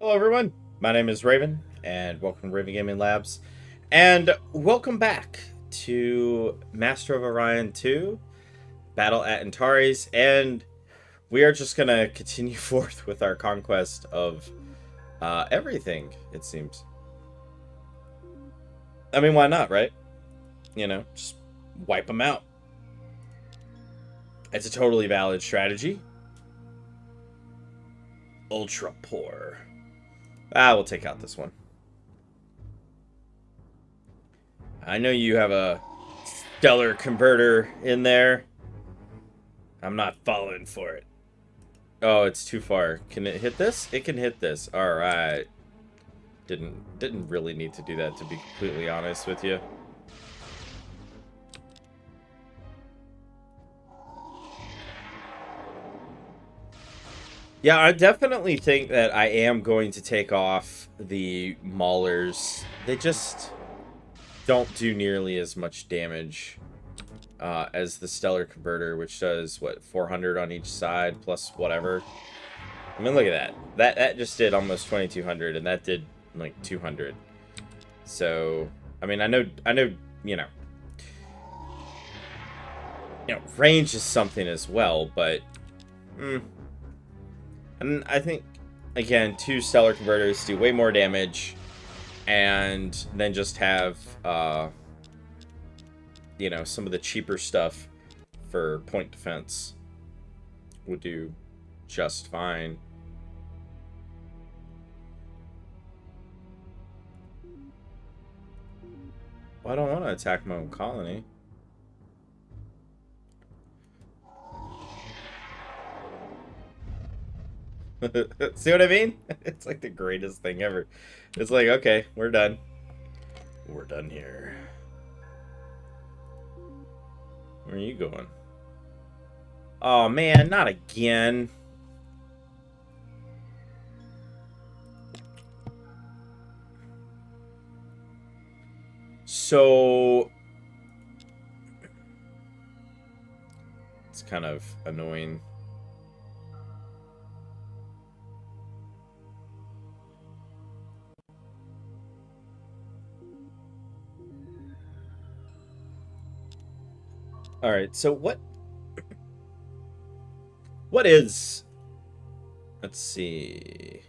Hello everyone, my name is Raven, and welcome to Raven Gaming Labs. And welcome back to Master of Orion 2, Battle at Antares, and we are just going to continue forth with our conquest of everything, it seems. I mean, why not, right? You know, just wipe them out. It's a totally valid strategy. Ultra poor. We'll take out this one. I know you have a stellar converter in there. I'm not falling for it. Oh, it's too far. Can it hit this? It can hit this. All right. Didn't really need to do that, to be completely honest with you. Yeah, I definitely think that I am going to take off the Maulers. They just don't do nearly as much damage as the Stellar Converter, which does, what, 400 on each side, plus whatever. I mean, look at that. That just did almost 2,200, and that did, like, 200. So, I mean, I know, you know, range is something as well, but, and I think, again, 2 Stellar Converters do way more damage, and then just have, you know, some of the cheaper stuff for point defense would do just fine. Well, I don't want to attack my own colony. See what I mean? It's like the greatest thing ever. It's like, okay, we're done. We're done here. Where are you going? Oh, man, not again. So, it's kind of annoying. All right, so what is, let's see.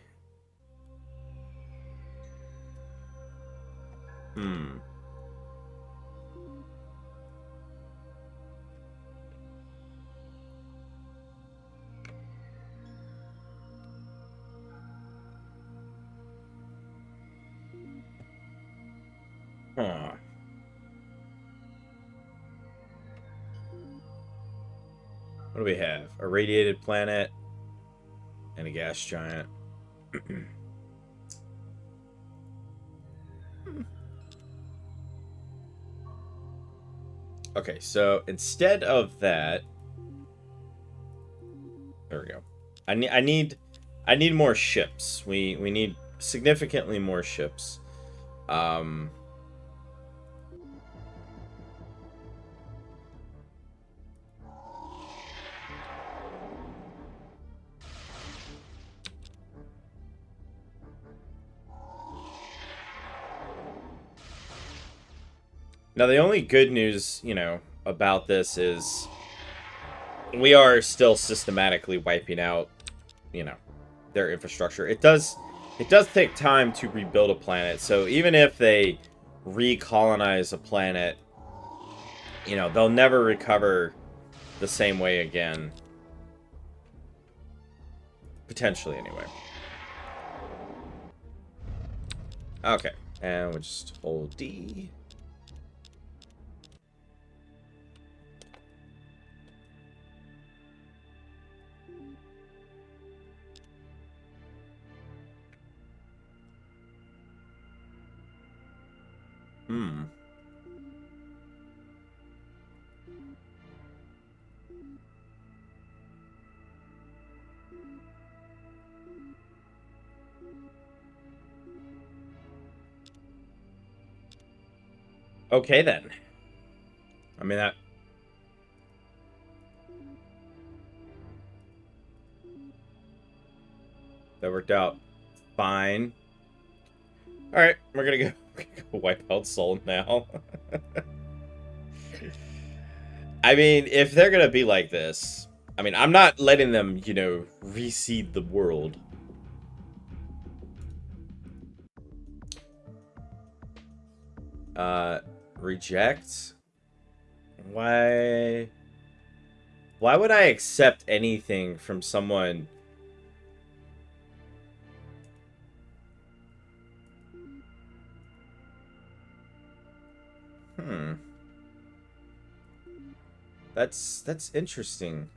Huh. What do we have? A radiated planet and a gas giant. Okay, so instead of that, there we go. I need more ships. We need significantly more ships. Now, the only good news, you know, about this is we are still systematically wiping out, you know, their infrastructure. It does take time to rebuild a planet. So even if they recolonize a planet, you know, they'll never recover the same way again. Potentially, anyway. Okay, and we'll just hold D. Okay, then. I mean, that worked out Fine. Alright, we're gonna go wipe out Sol now. I mean, if they're gonna be like this, I mean, I'm not letting them, you know, reseed the world. Reject? Why would I accept anything from someone? That's interesting.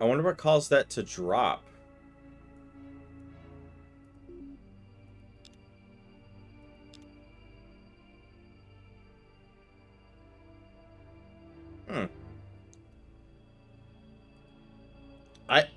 I wonder what caused that to drop. I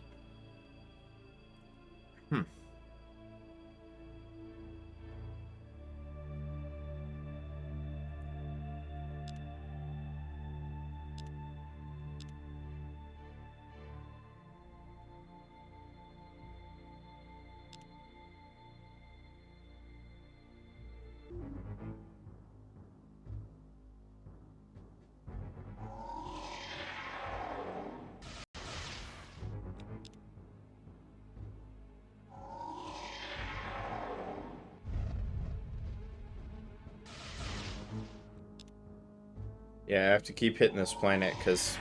Yeah, I have to keep hitting this planet because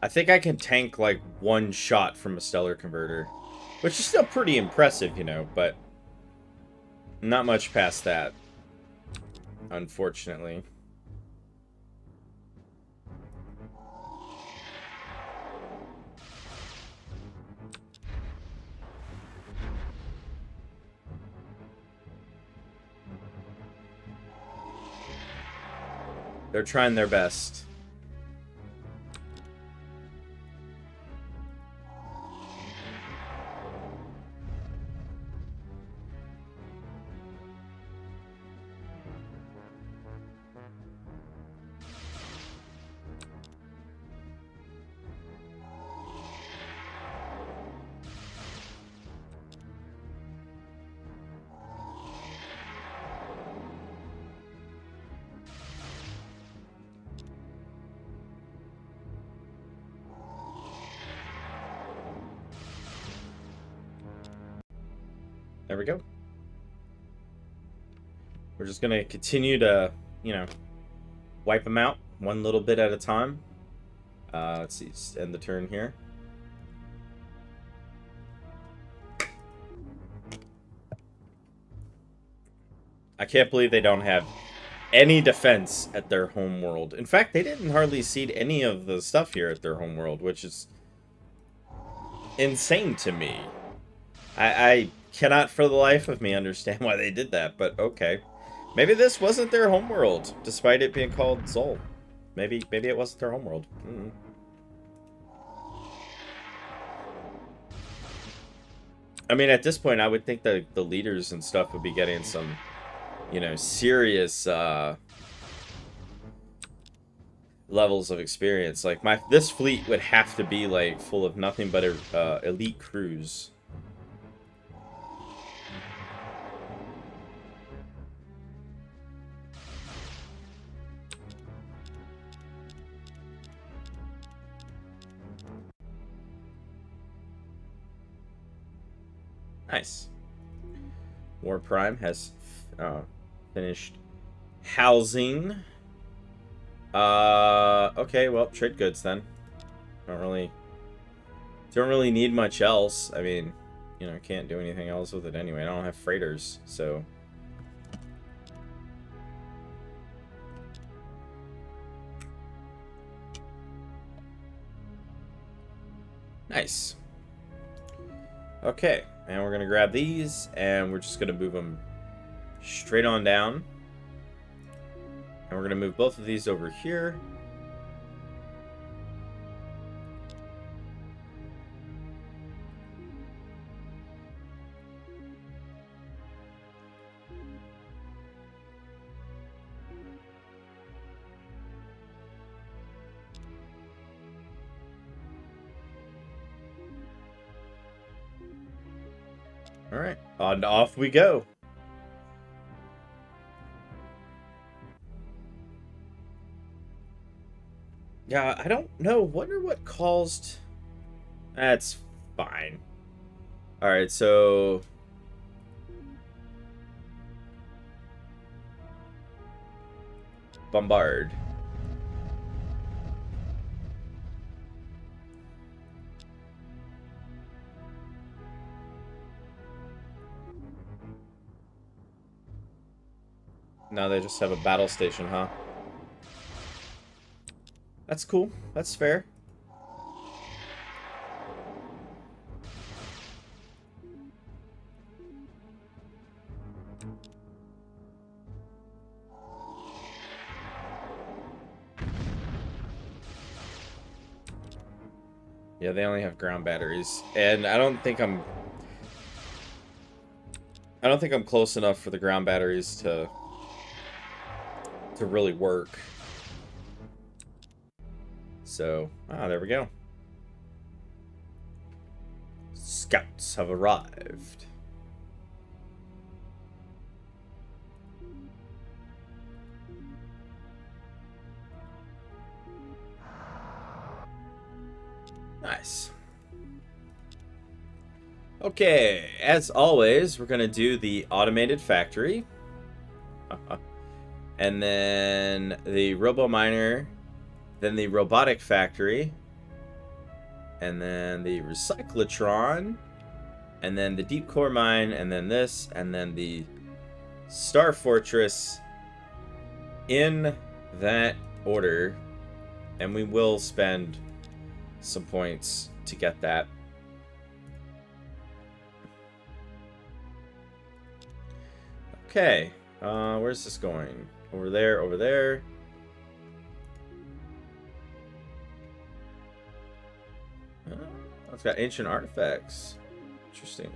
I think I can tank like one shot from a stellar converter, which is still pretty impressive, you know, but not much past that, unfortunately. They're trying their best. There we go. We're just gonna continue to, you know, wipe them out one little bit at a time. Let's see, just end the turn here. I can't believe they don't have any defense at their home world. In fact, they didn't hardly seed any of the stuff here at their home world, which is insane to me. I cannot for the life of me understand why they did that, but okay. Maybe this wasn't their homeworld, despite it being called Sol. Maybe it wasn't their homeworld. I mean, at this point, I would think that the leaders and stuff would be getting some, you know, serious levels of experience. Like this fleet would have to be like full of nothing but elite crews. Nice. War Prime has finished housing. Okay, well, trade goods then. Don't really need much else. I mean, you know, can't do anything else with it anyway. I don't have freighters, so. Nice. Okay, and we're gonna grab these, and we're just gonna move them straight on down. And we're gonna move both of these over here. All right, on off we go. Yeah, I don't know. Wonder what caused. That's fine. All right, so bombard. Now they just have a battle station, huh? That's cool. That's fair. Yeah, they only have ground batteries, and I don't think I'm close enough for the ground batteries to really work. So, there we go. Scouts have arrived. Nice. Okay, as always, we're gonna do the automated factory. And then the robo miner, then the robotic factory, and then the recyclotron, and then the deep core mine, and then this, and then the star fortress, in that order. And we will spend some points to get that. Okay, where's this going? Over there, over there. It's got ancient artifacts. Interesting.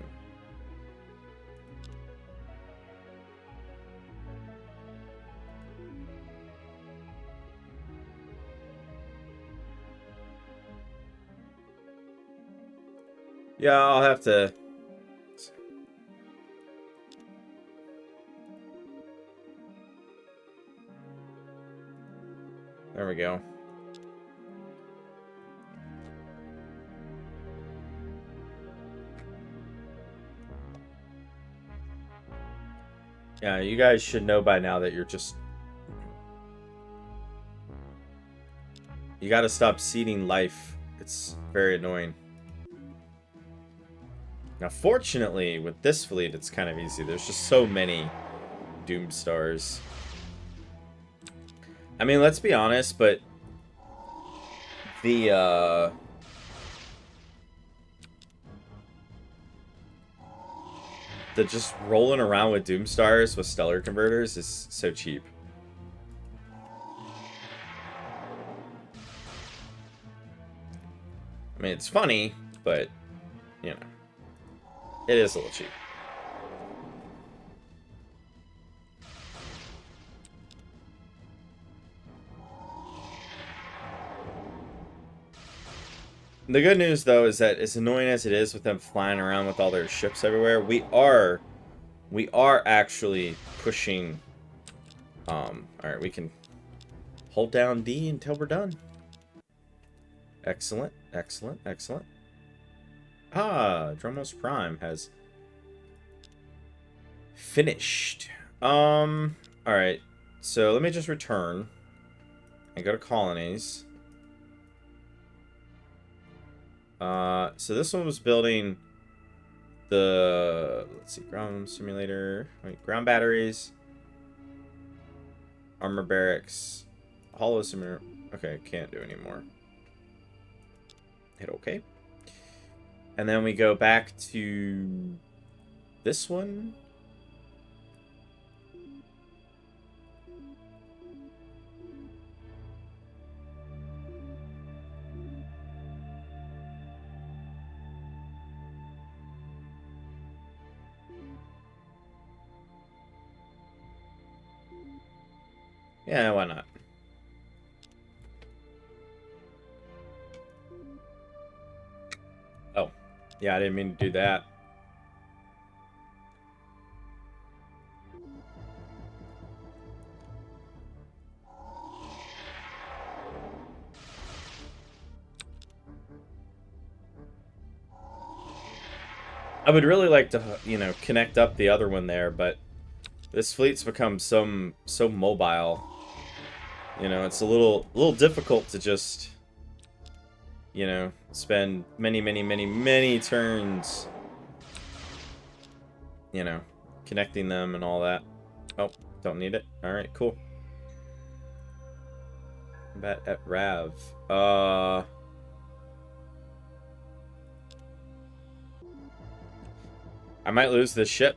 Yeah, I'll have to... There we go. Yeah, you guys should know by now that you're just... You gotta stop seeding life. It's very annoying. Now, fortunately, with this fleet, it's kind of easy. There's just so many Doom Stars. I mean, let's be honest, but the just rolling around with Doom Stars with Stellar Converters is so cheap. I mean, it's funny, but, you know, it is a little cheap. The good news, though, is that as annoying as it is with them flying around with all their ships everywhere, we are actually pushing. Alright, we can hold down D until we're done. Excellent, excellent, excellent. Dromos Prime has finished. Alright, so let me just return and go to Colonize. So this one was building the, let's see, ground simulator, wait, ground batteries, armor barracks, hollow simulator. Okay, can't do anymore. Hit OK. And then we go back to this one. Yeah, why not? Oh, yeah, I didn't mean to do that. I would really like to, you know, connect up the other one there, but this fleet's become so mobile. You know, it's a little difficult to just, you know, spend many turns, you know, connecting them and all that. Oh, don't need it. All right, cool. Combat at Rav. I might lose this ship.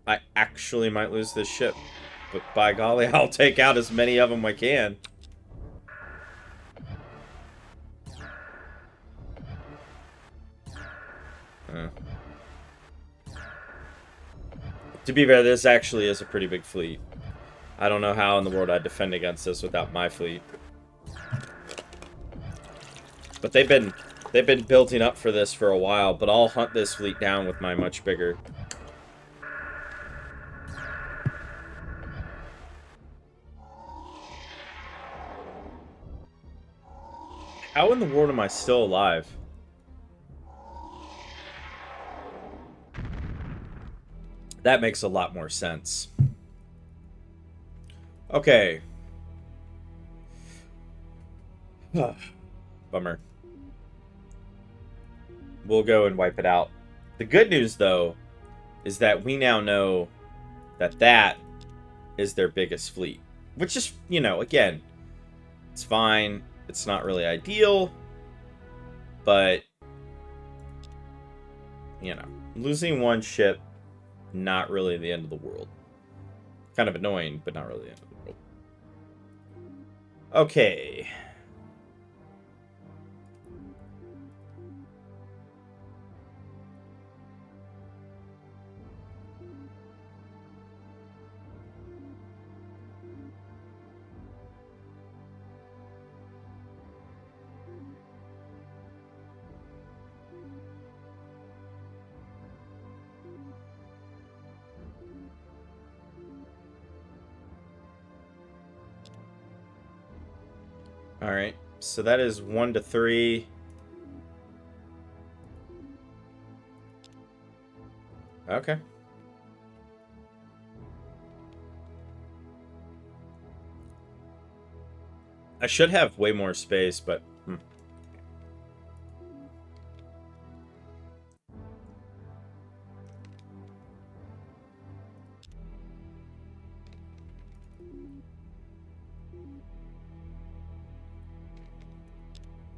I actually might lose this ship. But by golly, I'll take out as many of them I can. To be fair, this actually is a pretty big fleet. I don't know how in the world I'd defend against this without my fleet. But they've been building up for this for a while, but I'll hunt this fleet down with my much bigger. How in the world am I still alive? That makes a lot more sense. Okay. Bummer. We'll go and wipe it out. The good news, though, is that we now know that that is their biggest fleet. Which is, you know, again, it's fine. It's not really ideal. But, you know, losing one ship, not really the end of the world. Kind of annoying, but not really the end of the world. Okay. Alright, so that is 1 to 3. Okay. I should have way more space, but...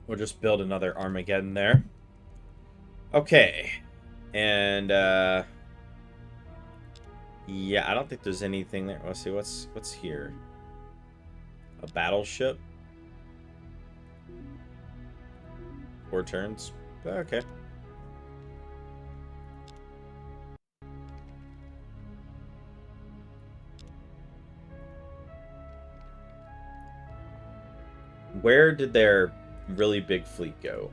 We'll just build another Armageddon there. Okay. And, yeah, I don't think there's anything there. Let's see, what's here? A battleship? 4 turns? Okay. Where did their really big fleet go?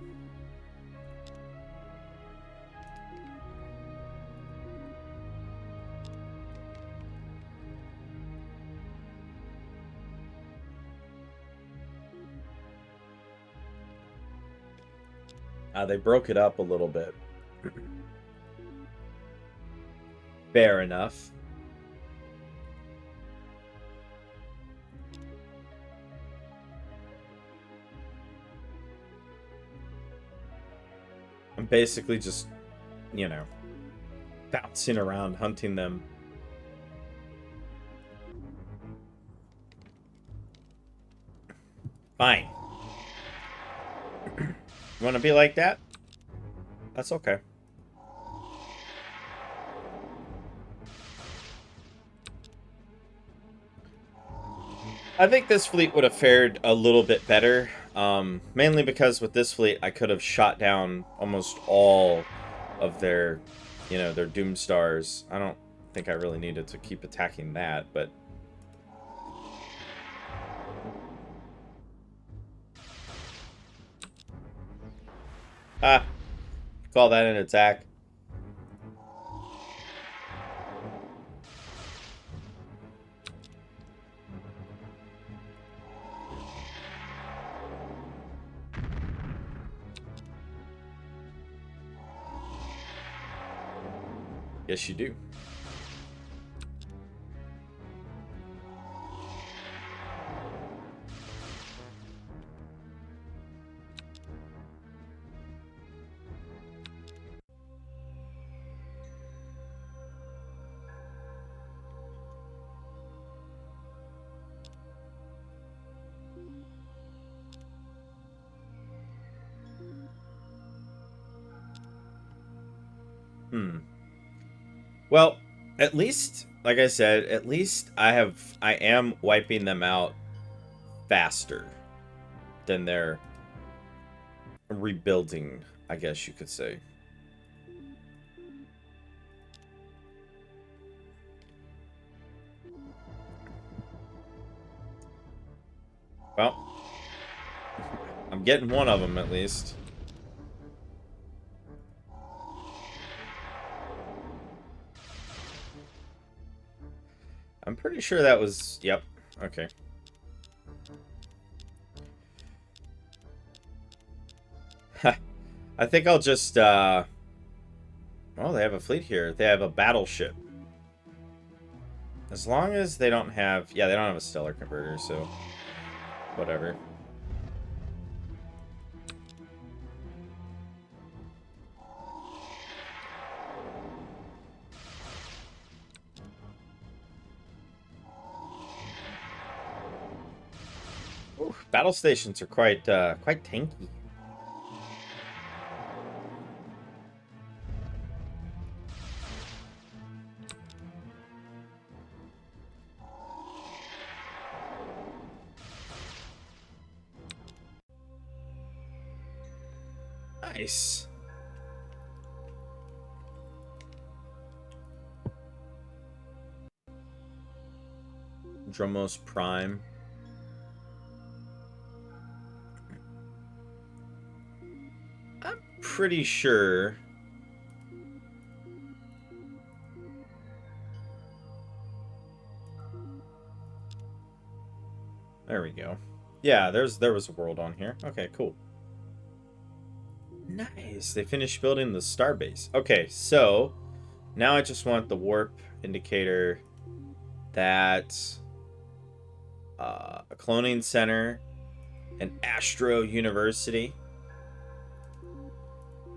They broke it up a little bit. Fair enough. I'm basically just, you know, bouncing around, hunting them. Fine. You want to be like that? That's okay. I think this fleet would have fared a little bit better. Mainly because with this fleet, I could have shot down almost all of their, you know, their Doom Stars. I don't think I really needed to keep attacking that, but... Ah, call that an attack. Yes, you do. Well, at least, like I said, at least I am wiping them out faster than they're rebuilding, I guess you could say. Well, I'm getting one of them at least. I'm pretty sure that was... Yep. Okay. I think I'll just, Oh, they have a fleet here. They have a battleship. As long as they don't have... Yeah, they don't have a stellar converter, so... Whatever. Ooh, battle stations are quite tanky. Nice. Dromos Prime. I'm pretty sure... There we go. Yeah, there was a world on here. Okay, cool. Nice. They finished building the starbase. Okay, so now I just want the warp indicator, that a cloning center, an Astro University.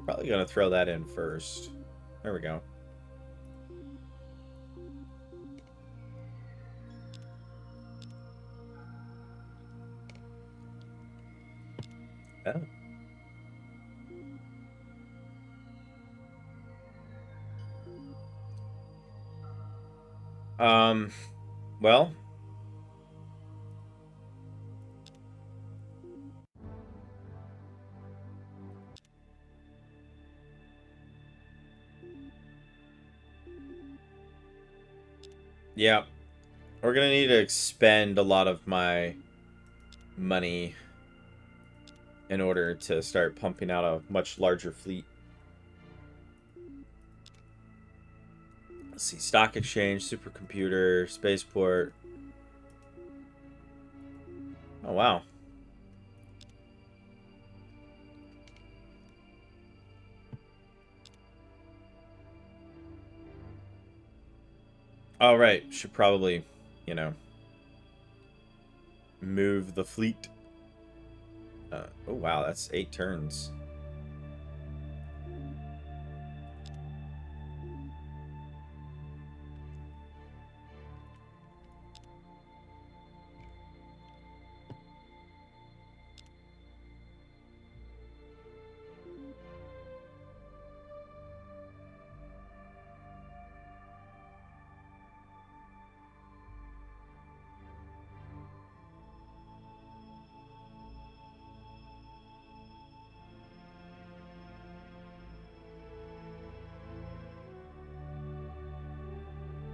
Probably gonna throw that in first. There we go. Oh. Well, yeah, we're gonna need to expend a lot of my money in order to start pumping out a much larger fleet. Let's see, stock exchange, supercomputer, spaceport. Oh, wow. All right, should probably, you know, move the fleet. Oh, wow, that's 8 turns.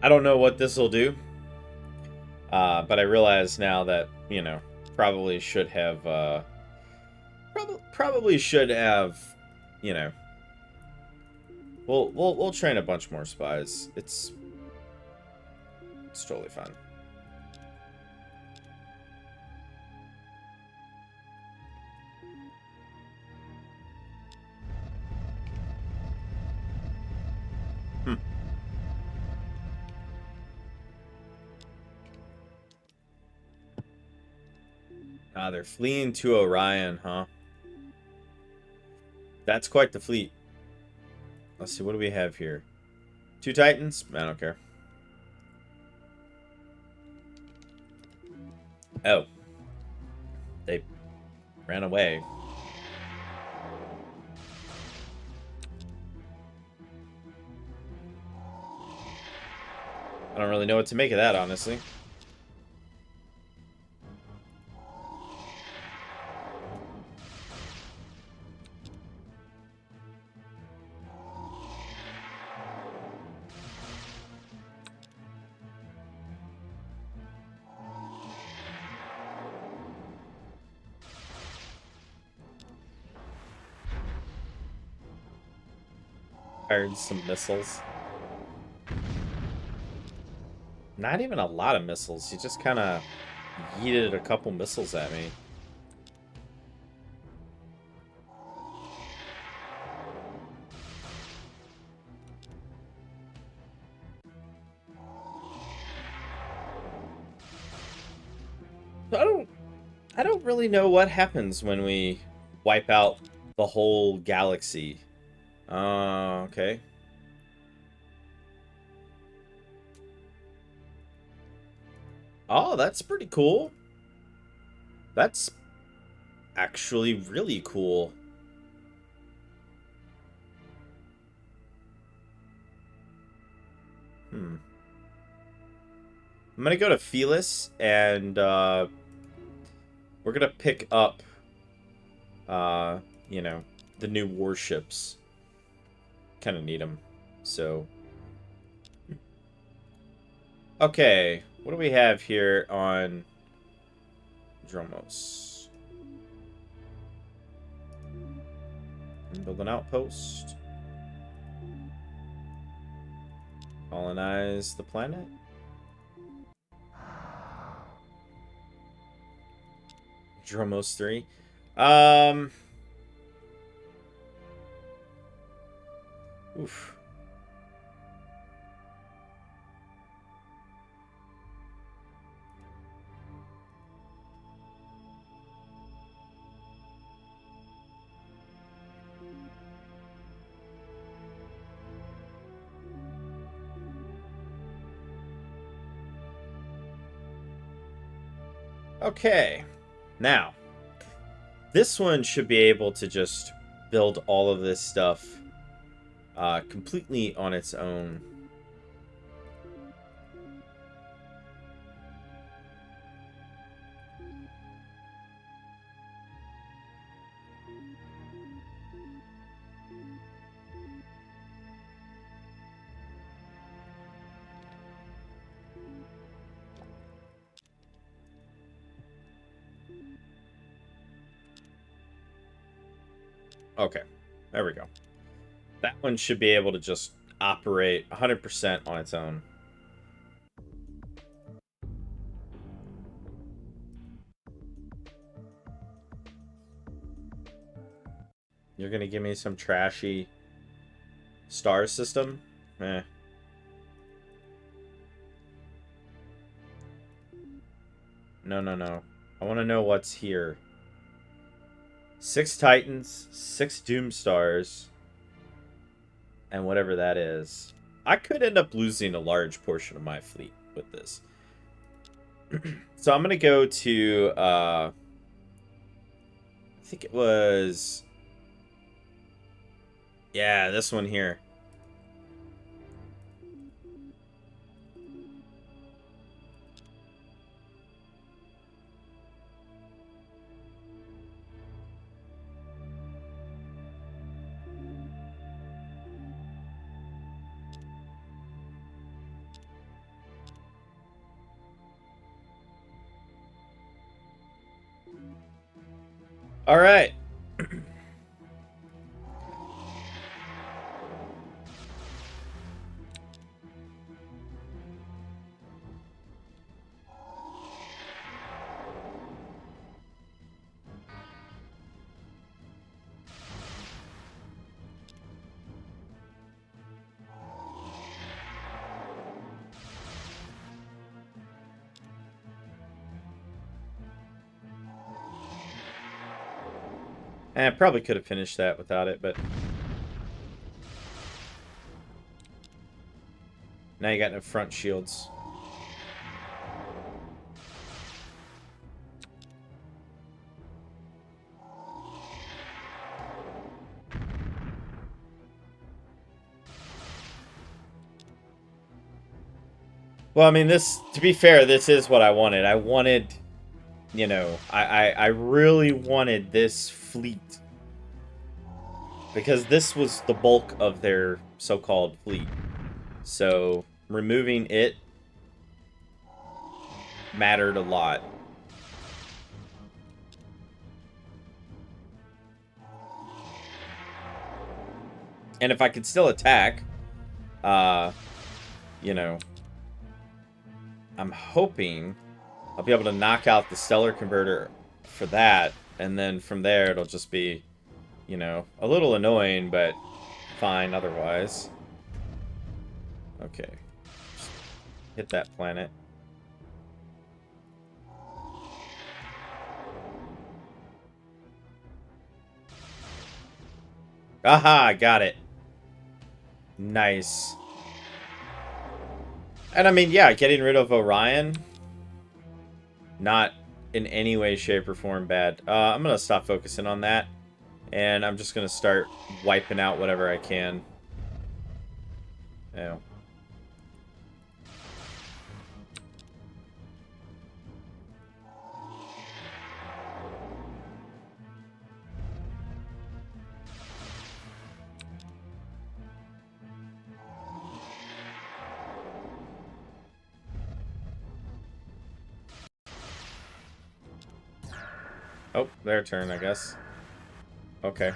I don't know what this will do, but I realize now that, you know, probably should have, probably should have, you know, we'll train a bunch more spies. It's totally fine. Ah, they're fleeing to Orion, huh? That's quite the fleet. Let's see, what do we have here? 2 Titans? I don't care. Oh. They ran away. I don't really know what to make of that, honestly. Fired some missiles. Not even a lot of missiles. He just kind of yeeted a couple missiles at me. I don't really know what happens when we wipe out the whole galaxy. Okay. Oh, that's pretty cool. That's actually really cool. I'm gonna go to Felis, and we're gonna pick up, you know, the new warships. Kind of need them. So, okay, what do we have here on Dromos? Build an outpost. Colonize the planet. Dromos 3. Oof. Okay. Now, this one should be able to just build all of this stuff completely on its own. Okay, there we go. That one should be able to just operate 100% on its own. You're gonna give me some trashy star system? Eh. No, no, no. I want to know what's here. 6 Titans, 6 Doom Stars, and whatever that is. I could end up losing a large portion of my fleet with this. So I'm going to go to, I think it was, yeah, this one here. All right. I probably could have finished that without it, but... Now you got no front shields. Well, I mean, this, to be fair, this is what I wanted. I wanted, you know, I really wanted this fleet. Because this was the bulk of their so-called fleet. So, removing it mattered a lot. And if I could still attack, you know, I'm hoping I'll be able to knock out the stellar converter for that, and then from there it'll just be, you know, a little annoying, but fine otherwise. Okay. Just hit that planet. Aha, got it. Nice. And I mean, yeah, getting rid of Orion, not in any way, shape, or form bad. I'm going to stop focusing on that. And I'm just going to start wiping out whatever I can. Yeah. Oh, their turn, I guess. Okay.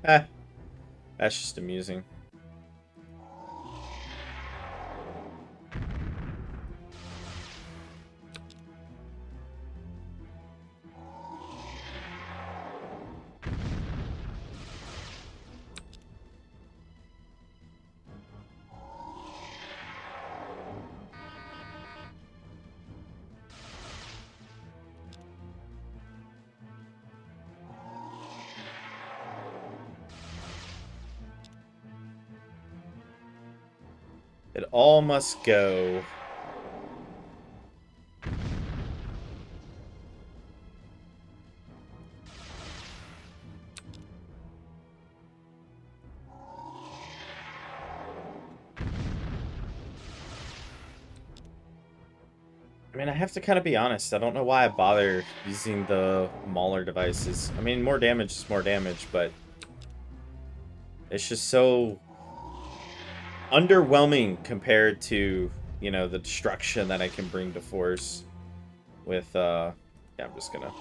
Ah, that's just amusing. It all must go. I mean, I have to kind of be honest. I don't know why I bother using the Mauler devices. I mean, more damage is more damage, but it's just so underwhelming compared to, you know, the destruction that I can bring to force with, yeah, I'm just gonna...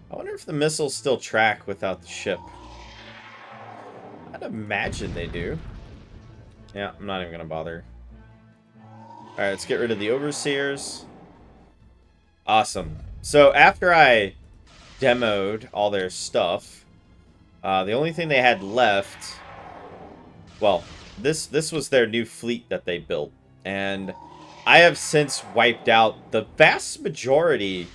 I wonder if the missiles still track without the ship. I'd imagine they do. Yeah, I'm not even gonna bother. Alright, let's get rid of the Overseers. Awesome. So after I demoed all their stuff, the only thing they had left... Well, this was their new fleet that they built. And I have since wiped out the vast majority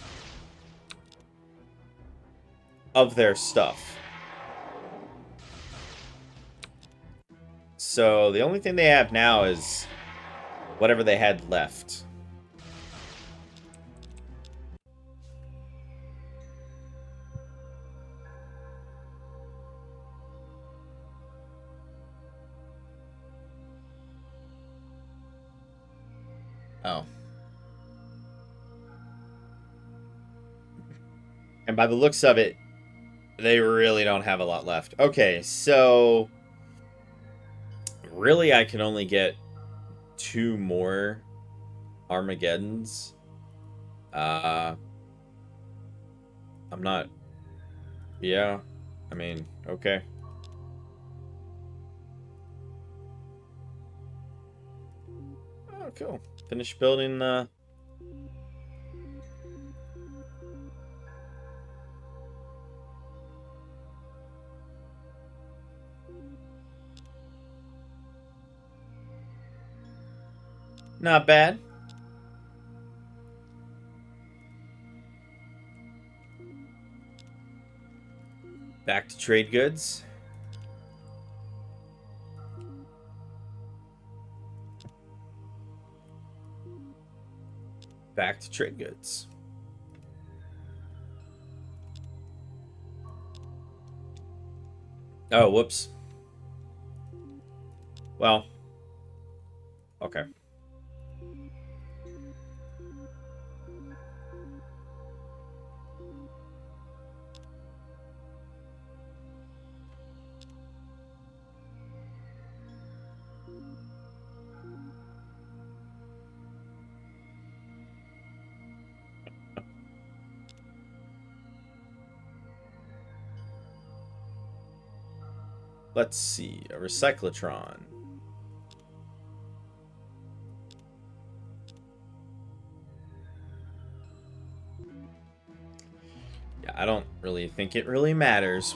of their stuff. So the only thing they have now is whatever they had left. Oh. And by the looks of it, they really don't have a lot left. Okay, so... Really, I can only get 2 more Armageddons. I'm not... Yeah, I mean, okay. Oh, cool. Finish building the... Not bad. Back to trade goods. Back to trade goods. Oh, whoops. Well. Okay. Let's see. A recyclotron. Yeah, I don't really think it really matters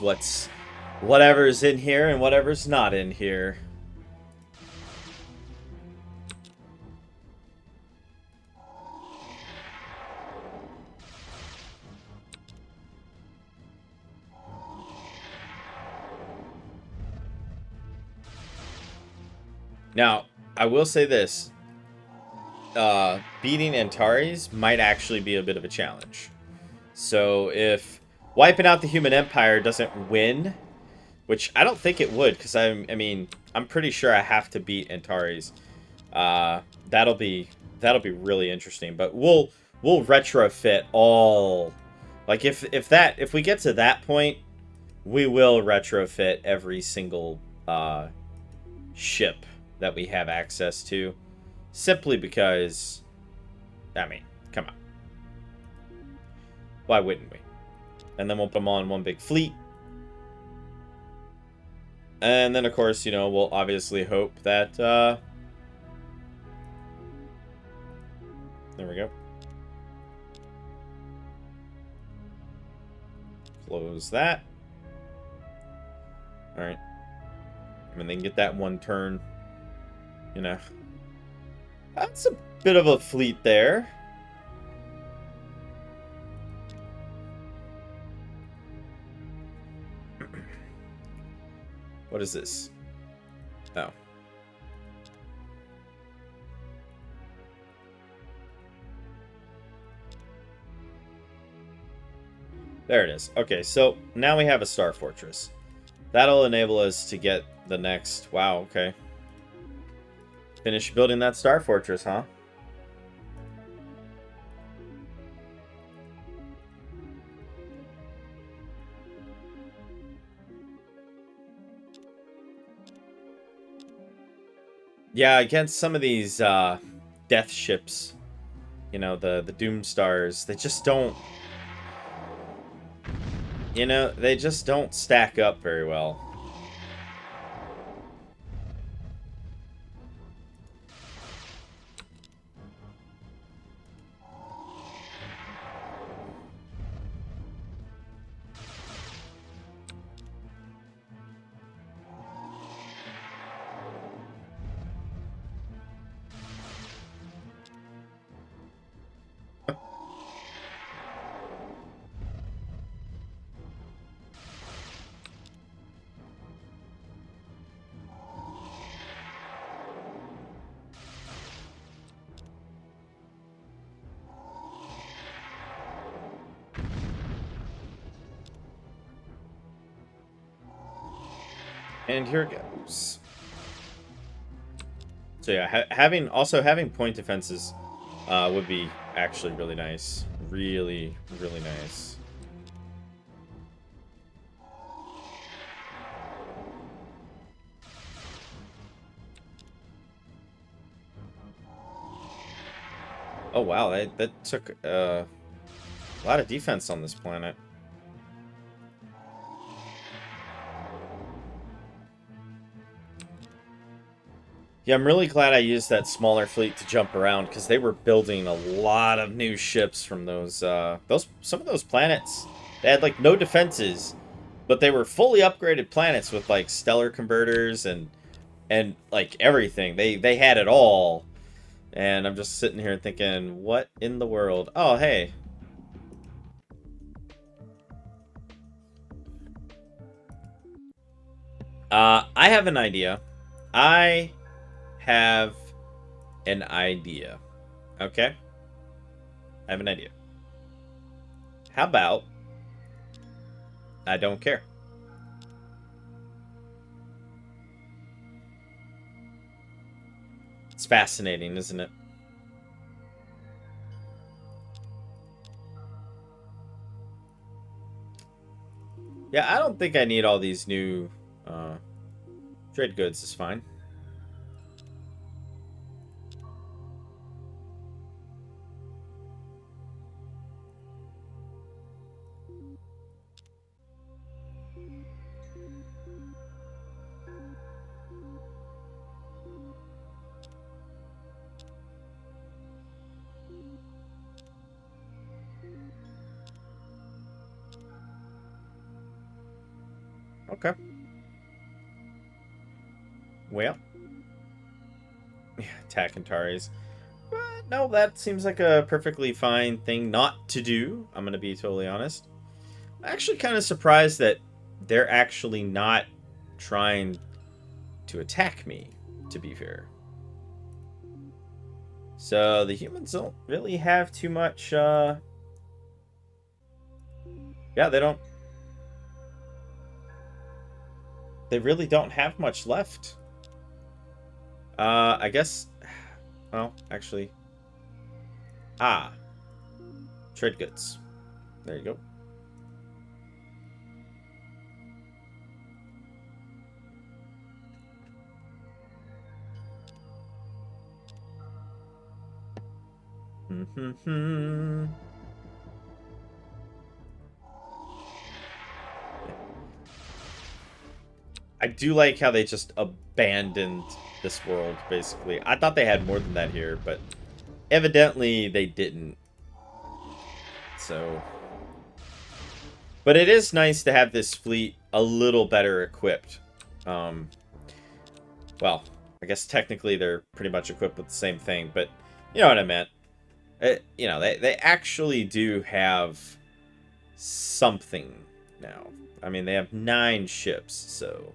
whatever's in here and whatever's not in here. Now, I will say this. Beating Antares might actually be a bit of a challenge. So if wiping out the human empire doesn't win, which I don't think it would, because I'm pretty sure I have to beat Antares. That'll be really interesting. But we'll retrofit all, like if we get to that point, we will retrofit every single ship that we have access to, simply because, I mean, come on. Why wouldn't we? And then we'll put them on one big fleet. And then, of course, you know, we'll obviously hope that, there we go. Close that. Alright. And then get that one turn. You know. That's a bit of a fleet there. What is this? Oh. There it is. Okay, so now we have a star fortress. That'll enable us to get the next... Wow, okay. Finish building that star fortress, huh? Yeah, against some of these death ships, you know, the Doom Stars, they just don't... You know, they just don't stack up very well. And here it goes. So yeah, having point defenses would be actually really nice. Really, really nice. Oh wow, that took a lot of defense on this planet. Yeah, I'm really glad I used that smaller fleet to jump around, because they were building a lot of new ships from those some of those planets. They had like no defenses, but they were fully upgraded planets with like stellar converters and like everything. They had it all. And I'm just sitting here thinking, what in the world? Oh, hey. I have an idea. I have an idea. Okay? I have an idea. How about I don't care? It's fascinating, isn't it? Yeah, I don't think I need all these new trade goods. Is fine. Okay. Well, yeah, attack Antares. But no, that seems like a perfectly fine thing not to do. I'm gonna be totally honest. I'm actually kind of surprised that they're actually not trying to attack me, to be fair. So the humans don't really have too much, yeah, they really don't have much left. I guess, well, actually, trade goods. There you go. I do like how they just abandoned this world, basically. I thought they had more than that here, but evidently they didn't. So... But it is nice to have this fleet a little better equipped. Well, I guess technically they're pretty much equipped with the same thing, but you know what I meant. You know, they actually do have something now. I mean, they have 9 ships, so...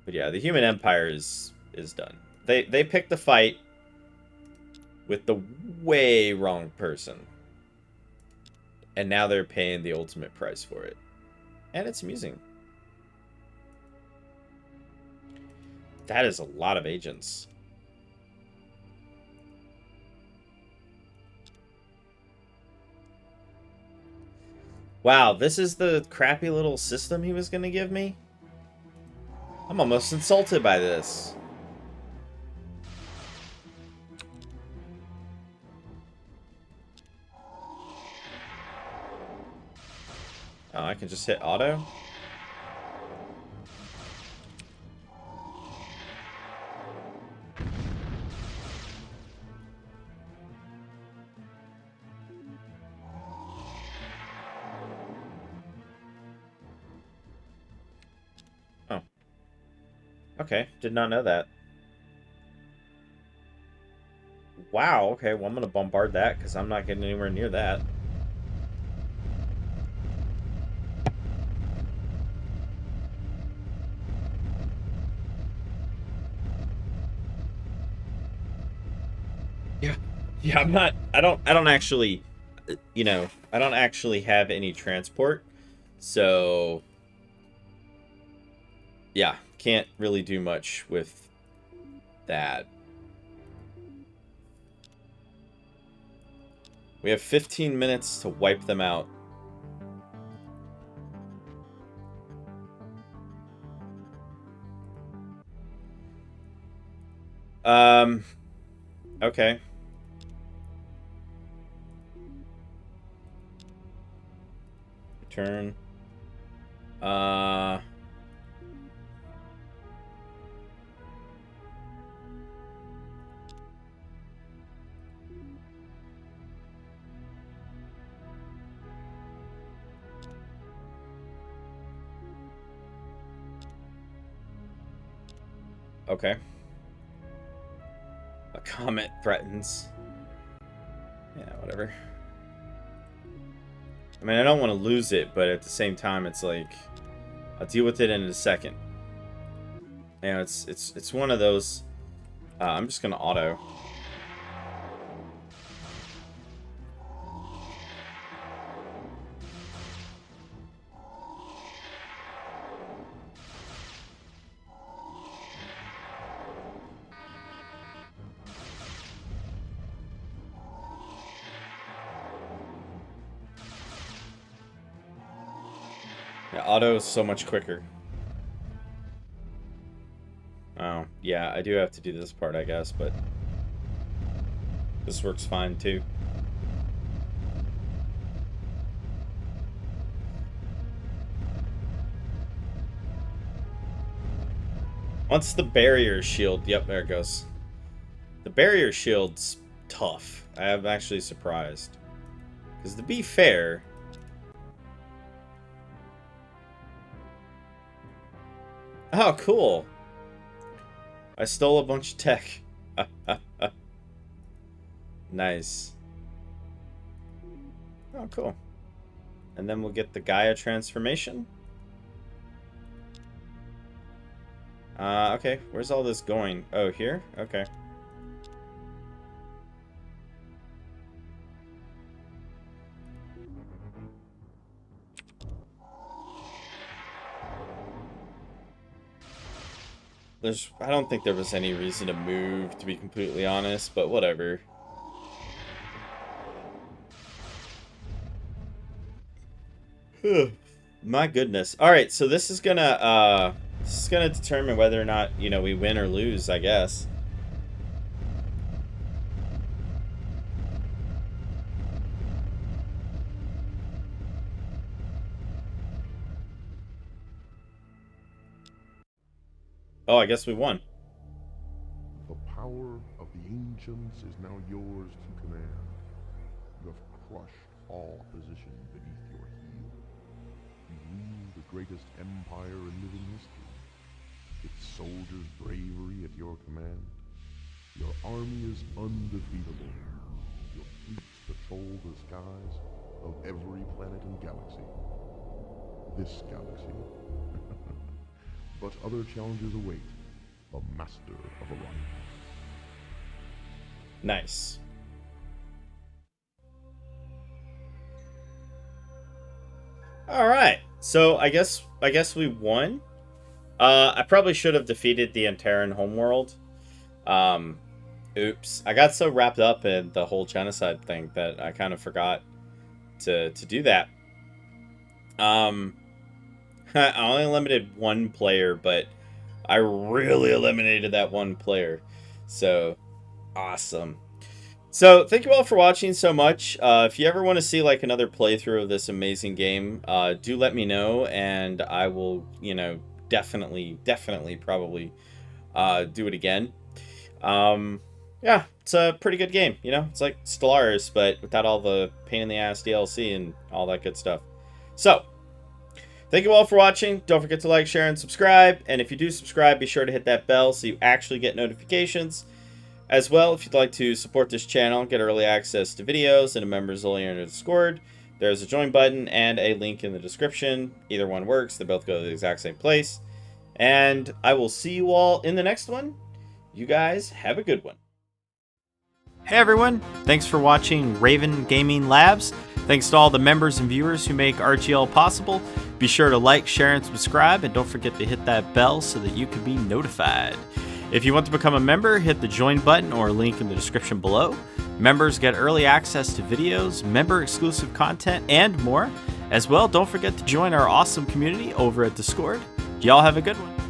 But yeah, the human empire is done. They picked a fight with the way wrong person. And now they're paying the ultimate price for it. And it's amusing. That is a lot of agents. Wow, this is the crappy little system he was going to give me? I'm almost insulted by this. Oh, I can just hit auto? Oh. Okay, did not know that. Wow, okay, well I'm going to bombard that because I'm not getting anywhere near that. Yeah, I don't actually, you know, I don't actually have any transport. So, yeah, can't really do much with that. We have 15 minutes to wipe them out. Okay. Turn. Okay. A comet threatens. Yeah, whatever. I mean, I don't want to lose it, but at the same time, it's like I'll deal with it in a second. You know, it's one of those. I'm just gonna auto. Yeah, auto is so much quicker. Oh, yeah, I do have to do this part, I guess, but this works fine, too. Once the barrier shield... Yep, there it goes. The barrier shield's tough. I am actually surprised. Because to be fair... Oh, cool. I stole a bunch of tech. Nice. Oh, cool. And then we'll get the Gaia transformation. Okay. Where's all this going? Oh, here? Okay. I don't think there was any reason to move, to be completely honest, but whatever. My goodness. Alright, so this is gonna determine whether or not, you know, we win or lose, I guess. Oh, I guess we won. The power of the ancients is now yours to command. You have crushed all opposition beneath your heel. You rule the greatest empire in living history. Its soldiers' bravery at your command. Your army is undefeatable. Your fleets patrol the skies of every planet and galaxy. This galaxy. But other challenges await the master of Orion. Nice. All right. So I guess we won. I probably should have defeated the Antaran homeworld. Oops. I got so wrapped up in the whole genocide thing that I kind of forgot to do that. I only limited one player, but I really eliminated that one player. So, awesome. So, thank you all for watching so much. If you ever want to see, like, another playthrough of this amazing game, do let me know, and I will, you know, definitely, probably do it again. Yeah, it's a pretty good game, you know? It's like Stellaris, but without all the pain-in-the-ass DLC and all that good stuff. So, thank you all for watching. Don't forget to like, share, and subscribe. And if you do subscribe, be sure to hit that bell so you actually get notifications. As well, if you'd like to support this channel, get early access to videos and a members only under Discord, there's a join button and a link in the description. Either one works. They both go to the exact same place. And I will see you all in the next one. You guys have a good one. Hey everyone, thanks for watching Raven Gaming Labs. Thanks to all the members and viewers who make RGL possible. Be sure to like, share, and subscribe, and don't forget to hit that bell so that you can be notified. If you want to become a member, hit the join button or link in the description below. Members get early access to videos, member-exclusive content, and more. As well, don't forget to join our awesome community over at Discord. Y'all have a good one.